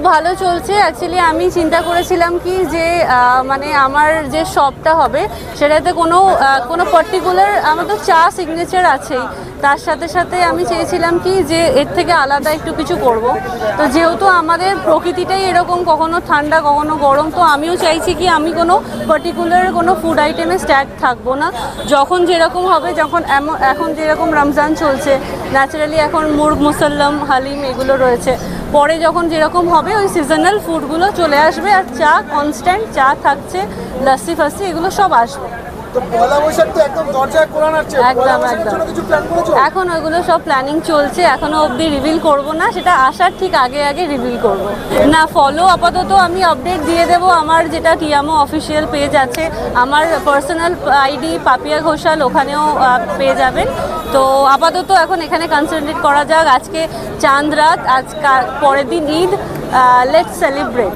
ভালো চলছে। অ্যাকচুয়ালি আমি চিন্তা করেছিলাম কি যে মানে আমার যে শপটা হবে সেটাতে কোনো পার্টিকুলার, আমার তো চা সিগনেচার আছেই, তার সাথে সাথে আমি চেয়েছিলাম কি যে এর থেকে আলাদা একটু কিছু করব। তো যেহেতু আমাদের প্রকৃতিটাই এরকম, কখনো ঠান্ডা কখনো গরম, তো আমিও চাইছি কি আমি কোনো পার্টিকুলার কোনো ফুড আইটেমে স্ট্যাক থাকবো না। যখন যেরকম হবে, যখন এখন যেরকম রমজান চলছে, ন্যাচারালি এখন মুরগ মুসাল্লাম, হালিম এগুলো রয়েছে, পরে যখন যেরকম হবে ওই সিজনাল ফুডগুলো চলে আসবে, আর চা কনস্ট্যান্ট চা থাকছে, লস্যি ফাস্সি এগুলো সব আসবে। তো পয়লা বৈশাখ তো একদম দরজায় কোলা নাড়ছে, পয়লা বৈশাখের জন্য কিছু প্ল্যান করেছো? এখন ওইগুলো সব প্ল্যানিং চলছে, এখনো অবধি রিভিল করব না, সেটা আসার ঠিক আগে আগে রিভিল করব। না, ফলো আপাতত আমি আপডেট দিয়ে দেবো আমার যেটা টিয়ামো অফিসিয়াল পেজ আছে, আমার পার্সোনাল আইডি পাপিয়া ঘোষাল, ওখানেও পেয়ে যাবেন। তো আপাতত এখন এখানে কনসেন্ট্রেট করা যাক। আজকে চাঁদ রাত, পরের দিন ঈদ, লেটস সেলিব্রেট।